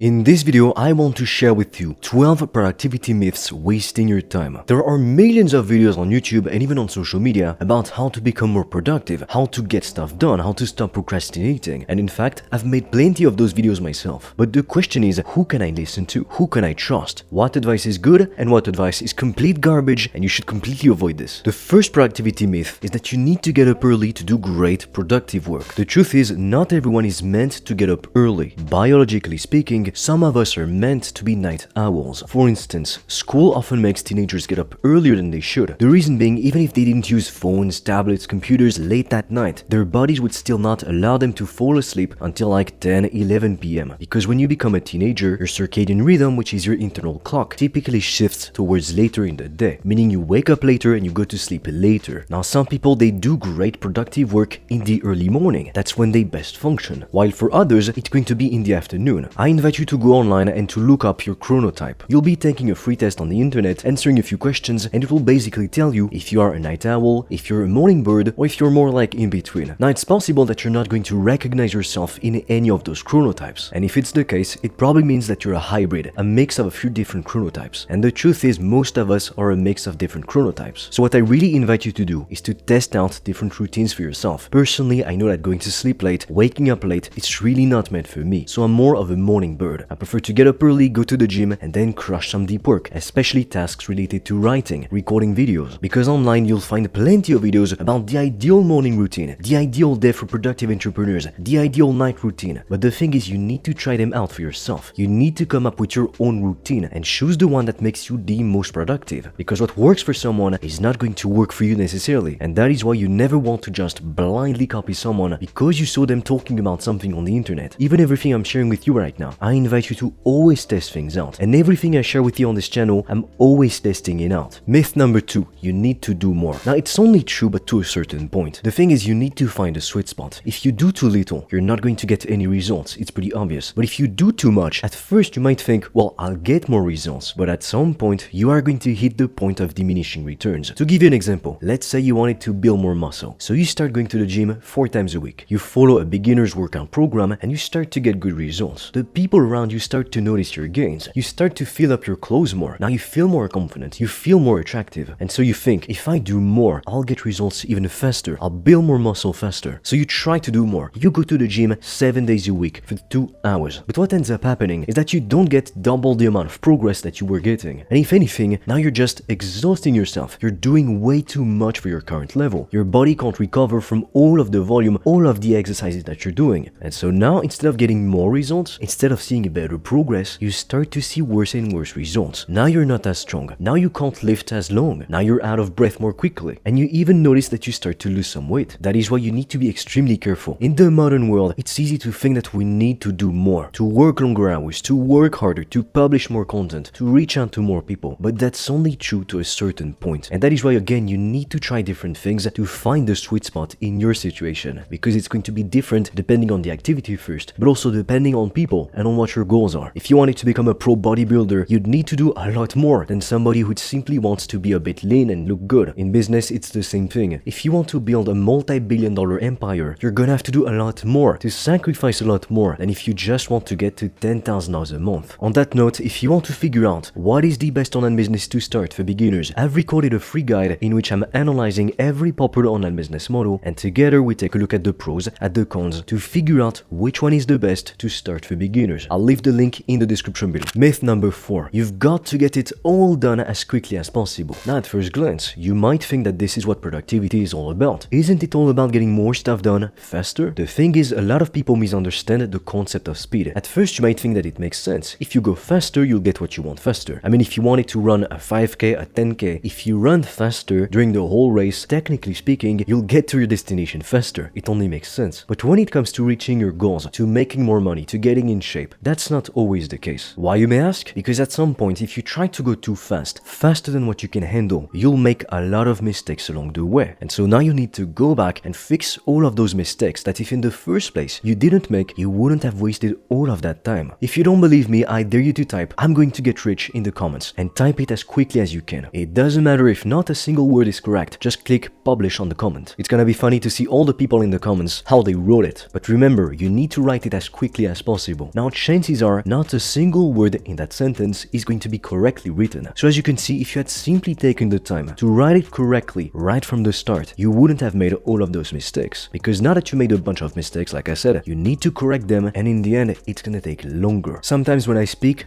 In this video, I want to share with you 12 productivity myths wasting your time. There are millions of videos on YouTube and even on social media about how to become more productive, how to get stuff done, how to stop procrastinating, and in fact, I've made plenty of those videos myself. But the question is, who can I listen to? Who can I trust? What advice is good and what advice is complete garbage, and you should completely avoid this. The first productivity myth is that you need to get up early to do great productive work. The truth is, not everyone is meant to get up early. Biologically speaking, some of us are meant to be night owls. For instance, school often makes teenagers get up earlier than they should. The reason being, even if they didn't use phones, tablets, computers late that night, their bodies would still not allow them to fall asleep until like 10-11 p.m. Because when you become a teenager, your circadian rhythm, which is your internal clock, typically shifts towards later in the day, meaning you wake up later and you go to sleep later. Now, some people, they do great productive work in the early morning. That's when they best function. While for others, it's going to be in the afternoon. I invite you to go online and to look up your chronotype. You'll be taking a free test on the internet, answering a few questions, and it will basically tell you if you are a night owl, if you're a morning bird, or if you're more like in between. Now, it's possible that you're not going to recognize yourself in any of those chronotypes, and if it's the case, it probably means that you're a hybrid, a mix of a few different chronotypes. And the truth is, most of us are a mix of different chronotypes. So what I really invite you to do is to test out different routines for yourself. Personally, I know that going to sleep late, waking up late, it's really not meant for me, so I'm more of a morning bird. I prefer to get up early, go to the gym, and then crush some deep work, especially tasks related to writing, recording videos. Because online you'll find plenty of videos about the ideal morning routine, the ideal day for productive entrepreneurs, the ideal night routine. But the thing is, you need to try them out for yourself. You need to come up with your own routine and choose the one that makes you the most productive. Because what works for someone is not going to work for you necessarily. And that is why you never want to just blindly copy someone because you saw them talking about something on the internet. Even everything I'm sharing with you right now, I invite you to always test things out. And everything I share with you on this channel, I'm always testing it out. Myth number 2, you need to do more. Now, it's only true, but to a certain point. The thing is, you need to find a sweet spot. If you do too little, you're not going to get any results. It's pretty obvious. But if you do too much, at first you might think, well, I'll get more results. But at some point, you are going to hit the point of diminishing returns. To give you an example, let's say you wanted to build more muscle. So you start going to the gym 4 times a week. You follow a beginner's workout program and you start to get good results. The people around you start to notice your gains. You start to fill up your clothes more. Now you feel more confident. You feel more attractive. And so you think, if I do more, I'll get results even faster. I'll build more muscle faster. So you try to do more. You go to the gym 7 days a week for 2 hours. But what ends up happening is that you don't get double the amount of progress that you were getting. And if anything, now you're just exhausting yourself. You're doing way too much for your current level. Your body can't recover from all of the volume, all of the exercises that you're doing. And so now, instead of getting more results, instead of seeing a better progress, you start to see worse and worse results. Now you're not as strong. Now you can't lift as long. Now you're out of breath more quickly. And you even notice that you start to lose some weight. That is why you need to be extremely careful. In the modern world, it's easy to think that we need to do more, to work longer hours, to work harder, to publish more content, to reach out to more people. But that's only true to a certain point. And that is why, again, you need to try different things to find the sweet spot in your situation. Because it's going to be different depending on the activity first, but also depending on people and on what your goals are. If you wanted to become a pro bodybuilder, you'd need to do a lot more than somebody who simply wants to be a bit lean and look good. In business, it's the same thing. If you want to build a multi-billion-dollar empire, you're gonna have to do a lot more, to sacrifice a lot more than if you just want to get to $10,000 a month. On that note, if you want to figure out what is the best online business to start for beginners, I've recorded a free guide in which I'm analyzing every popular online business model, and together we take a look at the pros, at the cons, to figure out which one is the best to start for beginners. I'll leave the link in the description below. Myth number 4, you've got to get it all done as quickly as possible. Now, at first glance, you might think that this is what productivity is all about. Isn't it all about getting more stuff done faster? The thing is, a lot of people misunderstand the concept of speed. At first, you might think that it makes sense. If you go faster, you'll get what you want faster. I mean, if you wanted to run a 5K, a 10K, if you run faster during the whole race, technically speaking, you'll get to your destination faster. It only makes sense. But when it comes to reaching your goals, to making more money, to getting in shape, that's not always the case. Why, you may ask? Because at some point, if you try to go too fast, faster than what you can handle, you'll make a lot of mistakes along the way. And so now you need to go back and fix all of those mistakes that if in the first place you didn't make, you wouldn't have wasted all of that time. If you don't believe me, I dare you to type "I'm going to get rich" in the comments and type it as quickly as you can. It doesn't matter if not a single word is correct, just click publish on the comment. It's gonna be funny to see all the people in the comments how they wrote it. But remember, you need to write it as quickly as possible. Now check chances are not a single word in that sentence is going to be correctly written. So as you can see, if you had simply taken the time to write it correctly right from the start, you wouldn't have made all of those mistakes. Because now that you made a bunch of mistakes, like I said, you need to correct them, and in the end, it's gonna take longer. Sometimes when I speak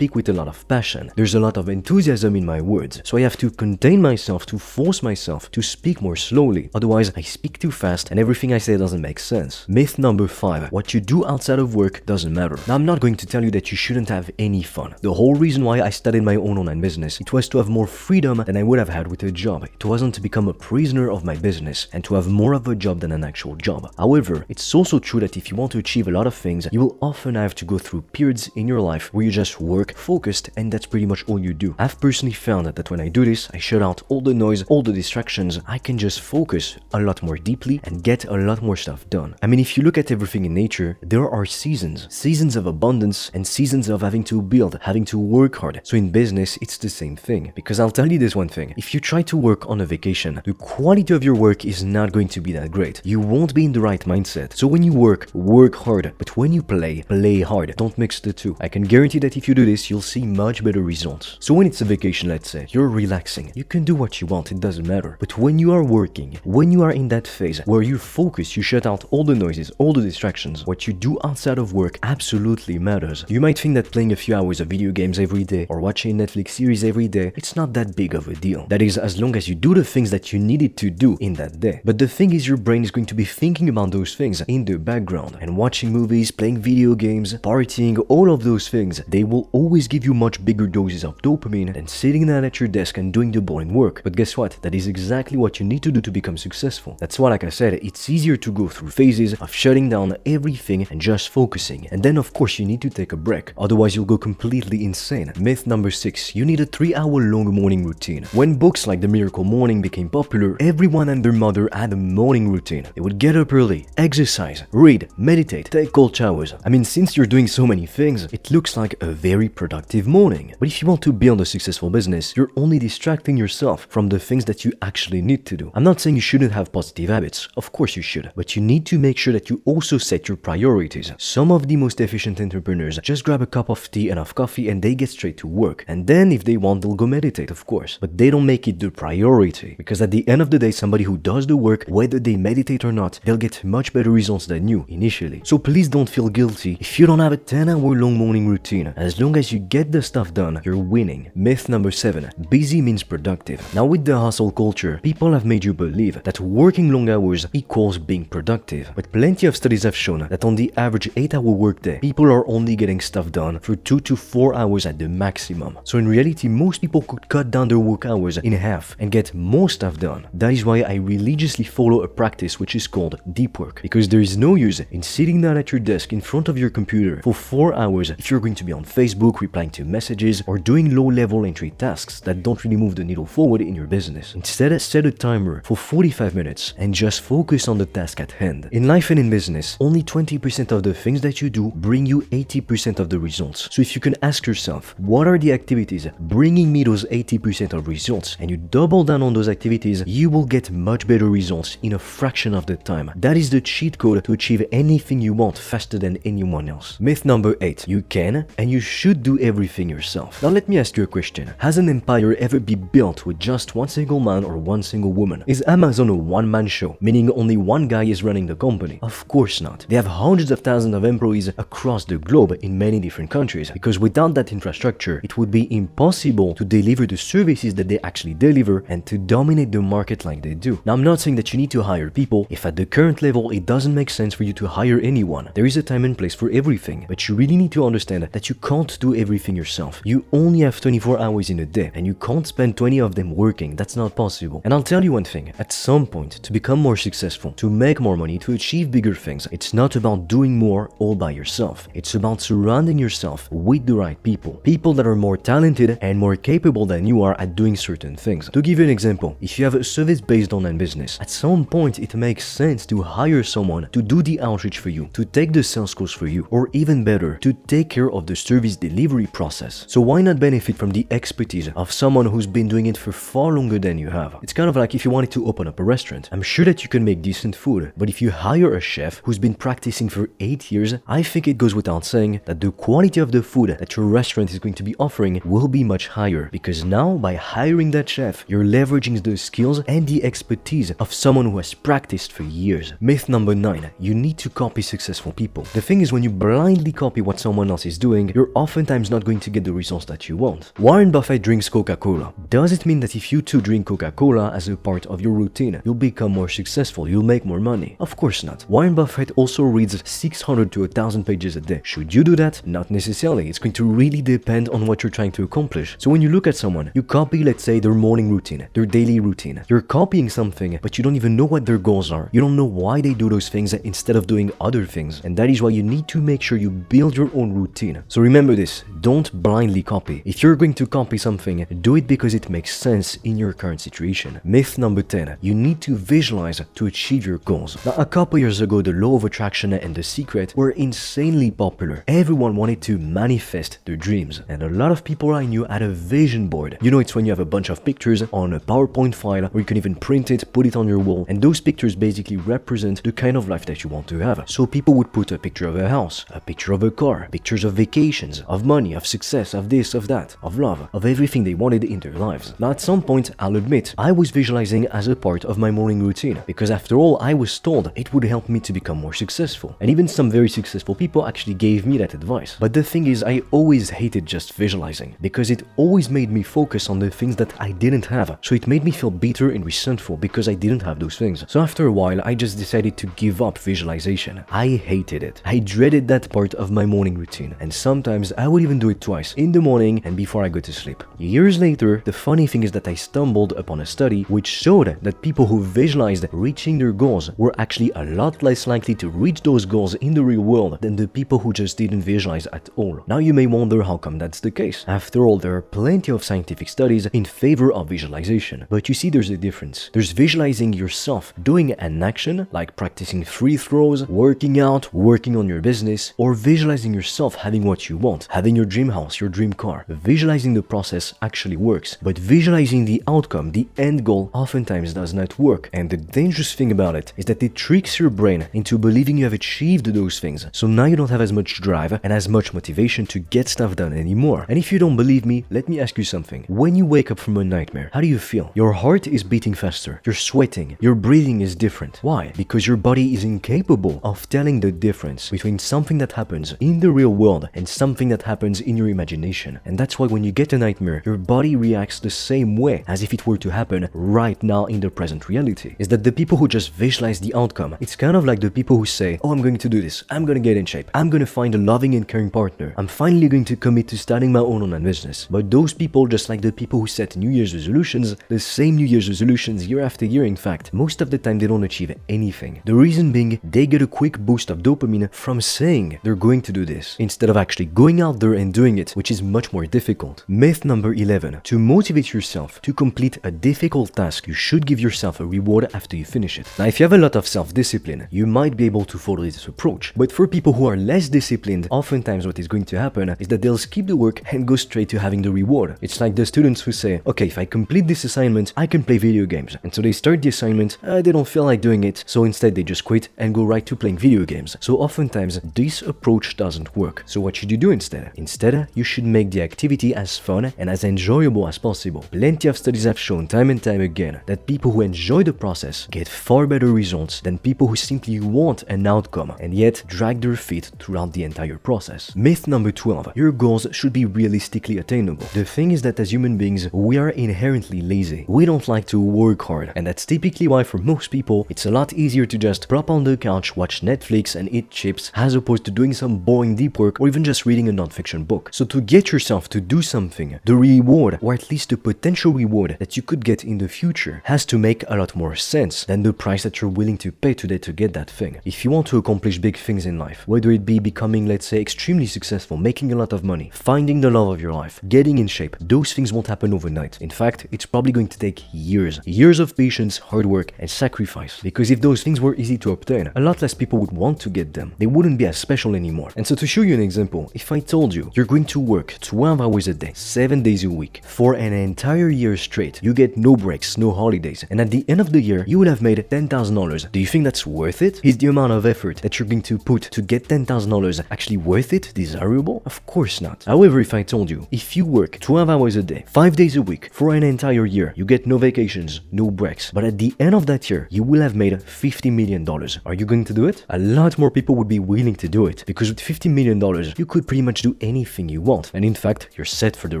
with a lot of passion. There's a lot of enthusiasm in my words, so I have to contain myself, to force myself to speak more slowly. Otherwise, I speak too fast and everything I say doesn't make sense. Myth number 5. What you do outside of work doesn't matter. Now, I'm not going to tell you that you shouldn't have any fun. The whole reason why I started my own online business, it was to have more freedom than I would have had with a job. It wasn't to become a prisoner of my business and to have more of a job than an actual job. However, it's also true that if you want to achieve a lot of things, you will often have to go through periods in your life where you just work, focused, and that's pretty much all you do. I've personally found that when I do this, I shut out all the noise, all the distractions. I can just focus a lot more deeply and get a lot more stuff done. I mean, if you look at everything in nature, there are seasons. Seasons of abundance and seasons of having to build, having to work hard. So in business, it's the same thing. Because I'll tell you this one thing. If you try to work on a vacation, the quality of your work is not going to be that great. You won't be in the right mindset. So when you work hard. But when you play hard. Don't mix the two. I can guarantee that if you do this, you'll see much better results. So when it's a vacation, let's say, you're relaxing. You can do what you want, it doesn't matter. But when you are working, when you are in that phase where you focus, you shut out all the noises, all the distractions, what you do outside of work absolutely matters. You might think that playing a few hours of video games every day or watching a Netflix series every day, it's not that big of a deal. That is, as long as you do the things that you needed to do in that day. But the thing is, your brain is going to be thinking about those things in the background and watching movies, playing video games, partying, all of those things. They will always give you much bigger doses of dopamine than sitting down at your desk and doing the boring work. But guess what? That is exactly what you need to do to become successful. That's why, like I said, it's easier to go through phases of shutting down everything and just focusing. And then of course you need to take a break. Otherwise you'll go completely insane. Myth number 6. You need a 3-hour-long morning routine. When books like The Miracle Morning became popular, everyone and their mother had a morning routine. They would get up early, exercise, read, meditate, take cold showers. I mean, since you're doing so many things, it looks like a very productive morning. But if you want to build a successful business, you're only distracting yourself from the things that you actually need to do. I'm not saying you shouldn't have positive habits. Of course you should. But you need to make sure that you also set your priorities. Some of the most efficient entrepreneurs just grab a cup of tea and of coffee and they get straight to work. And then if they want, they'll go meditate, of course. But they don't make it the priority. Because at the end of the day, somebody who does the work, whether they meditate or not, they'll get much better results than you initially. So please don't feel guilty if you don't have a 10-hour-long morning routine. As long as you get the stuff done, you're winning. Myth number 7. Busy means productive. Now with the hustle culture, people have made you believe that working long hours equals being productive. But plenty of studies have shown that on the average 8-hour workday, people are only getting stuff done for 2 to 4 hours at the maximum. So in reality, most people could cut down their work hours in half and get more stuff done. That is why I religiously follow a practice which is called deep work. Because there is no use in sitting down at your desk in front of your computer for 4 hours if you're going to be on Facebook, replying to messages, or doing low-level entry tasks that don't really move the needle forward in your business. Instead, set a timer for 45 minutes and just focus on the task at hand. In life and in business, only 20% of the things that you do bring you 80% of the results. So if you can ask yourself, what are the activities bringing me those 80% of results, and you double down on those activities, you will get much better results in a fraction of the time. That is the cheat code to achieve anything you want faster than anyone else. Myth number 8. You can and you should do everything yourself. Now let me ask you a question. Has an empire ever been built with just one single man or one single woman? Is Amazon a one-man show, meaning only one guy is running the company? Of course not. They have hundreds of thousands of employees across the globe in many different countries, because without that infrastructure, it would be impossible to deliver the services that they actually deliver and to dominate the market like they do. Now I'm not saying that you need to hire people if at the current level it doesn't make sense for you to hire anyone. There is a time and place for everything, but you really need to understand that you can't do everything yourself. You only have 24 hours in a day and you can't spend 20 of them working. That's not possible. And I'll tell you one thing, at some point, to become more successful, to make more money, to achieve bigger things, it's not about doing more all by yourself. It's about surrounding yourself with the right people. People that are more talented and more capable than you are at doing certain things. To give you an example, if you have a service-based online business, at some point it makes sense to hire someone to do the outreach for you, to take the sales calls for you, or even better, to take care of the service delivery process. So why not benefit from the expertise of someone who's been doing it for far longer than you have? It's kind of like if you wanted to open up a restaurant. I'm sure that you can make decent food, but if you hire a chef who's been practicing for 8 years, I think it goes without without saying that the quality of the food that your restaurant is going to be offering will be much higher, because now by hiring that chef, you're leveraging the skills and the expertise of someone who has practiced for years. Myth number 9, you need to copy successful people. The thing is, when you blindly copy what someone else is doing, you're oftentimes not going to get the results that you want. Warren Buffett drinks Coca-Cola. Does it mean that if you too drink Coca-Cola as a part of your routine, you'll become more successful, you'll make more money? Of course not. Warren Buffett also reads 600 to 1,000 pages a day. Should you do that? Not necessarily. It's going to really depend on what you're trying to accomplish. So when you look at someone, you copy, let's say, their morning routine, their daily routine. You're copying something, but you don't even know what their goals are. You don't know why they do those things instead of doing other things. And that is why you need to make sure you build your own routine. So remember this, don't blindly copy. If you're going to copy something, do it because it makes sense in your current situation. Myth number 10, you need to visualize to achieve your goals. Now, a couple years ago, the law of attraction and The Secret were insanely popular. Everyone wanted to manifest their dreams. And a lot of people I knew had a vision board. You know, it's when you have a bunch of pictures on a PowerPoint file, or you can even print it, put it on your wall, and those pictures basically represent the kind of life that you want to have. So people would put a picture of a house, a picture of a car, pictures of vacations, of money, of success, of this, of that, of love, of everything they wanted in their lives. Now at some point, I'll admit, I was visualizing as a part of my morning routine, because after all, I was told it would help me to become more successful. And even some very successful people actually gave me that advice. But the thing is, I always hated just visualizing, because it always made me focus on the things that I didn't have. So it made me feel bitter and resentful because I didn't have those things. So after a while, I just decided to give up visualization. I hated it. I dreaded that part of my morning routine. And sometimes I would even do it twice, in the morning and before I go to sleep. Years later, the funny thing is that I stumbled upon a study which showed that people who visualized reaching their goals were actually a lot less likely to reach those goals in the real world than the people who just didn't visualize at all. Now you may wonder how come that's the case. After all, there are plenty of scientific studies in favor of visualization. But you see, there's a difference. There's visualizing yourself doing an action, like practicing free throws, working out, working on your business, or visualizing yourself having what you want, having your dream house, your dream car. Visualizing the process actually works, but visualizing the outcome, the end goal, oftentimes does not work. And the dangerous thing about it is that it tricks your brain into believing you have achieved those things. So now you don't have as much drive and as much motivation to get stuff done anymore. And if you don't believe me, let me ask you something. When you wake up from a nightmare, how do you feel? Your heart is beating faster, you're sweating, your breathing is different. Why? Because your body is incapable of telling the difference between something that happens in the real world and something that happens in your imagination. And that's why when you get a nightmare, your body reacts the same way as if it were to happen right now in the present reality. Is that the people who just visualize the outcome, it's kind of like the people who say, oh, I'm going to do this, I'm going to get in shape, I'm going to find a loving and caring partner, I'm finally going to commit to starting my own online business. But those people, just like the people who set New Year's resolutions, the same New Year's resolutions year after year, in fact, most of the time they don't achieve anything. The reason being, they get a quick boost of dopamine from saying they're going to do this, instead of actually going out there and doing it, which is much more difficult. Myth number 11. To motivate yourself to complete a difficult task, you should give yourself a reward after you finish it. Now, if you have a lot of self-discipline, you might be able to follow this approach. But for people who are less disciplined, oftentimes what is going to happen is that they'll skip the work and go straight to having the reward. It's like the students who say, okay, if I complete this assignment, I can play video games. And so they start the assignment, they don't feel like doing it, so instead they just quit and go right to playing video games. So oftentimes this approach doesn't work. So what should you do instead? Instead, you should make the activity as fun and as enjoyable as possible. Plenty of studies have shown time and time again that people who enjoy the process get far better results than people who simply want an outcome and yet drag their feet throughout the entire process. Myth number 12. Your goals should be realistically attainable. The thing is that as human beings, we are inherently lazy. We don't like to work hard, and that's typically why for most people, it's a lot easier to just prop on the couch, watch Netflix and eat chips, as opposed to doing some boring deep work or even just reading a non-fiction book. So to get yourself to do something, the reward, or at least the potential reward that you could get in the future, has to make a lot more sense than the price that you're willing to pay today to get that thing. If you want to accomplish big things in life, whether it be becoming, let's say, extremely successful, making a lot of money, finding the love of your life, getting in shape, those things won't happen overnight. In fact, it's probably going to take years. Years of patience, hard work, and sacrifice. Because if those things were easy to obtain, a lot less people would want to get them. They wouldn't be as special anymore. And so to show you an example, if I told you you're going to work 12 hours a day, 7 days a week, for an entire year straight, you get no breaks, no holidays, and at the end of the year, you would have made $10,000. Do you think that's worth it? Is the amount of effort that you're going to put to get $10,000 actually worth it, desirable? Of course not. However, if I told you, if you work 12 hours a day, 5 days a week, for an entire year, you get no vacations, no breaks, but at the end of that year, you will have made $50 million. Are you going to do it? A lot more people would be willing to do it, because with $50 million, you could pretty much do anything you want. And in fact, you're set for the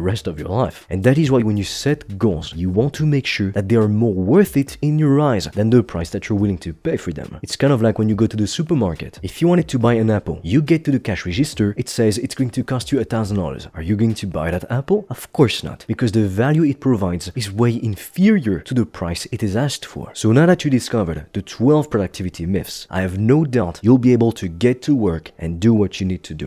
rest of your life. And that is why when you set goals, you want to make sure that they are more worth it in your eyes than the price that you're willing to pay for them. It's kind of like when you go to the supermarket. If you wanted to buy an apple, you get to the cash register, it says it's going to cost you $1,000. Are you going to buy that apple? Of course not, because the value it provides is way inferior to the price it is asked for. So now that you discovered the 12 productivity myths, I have no doubt you'll be able to get to work and do what you need to do.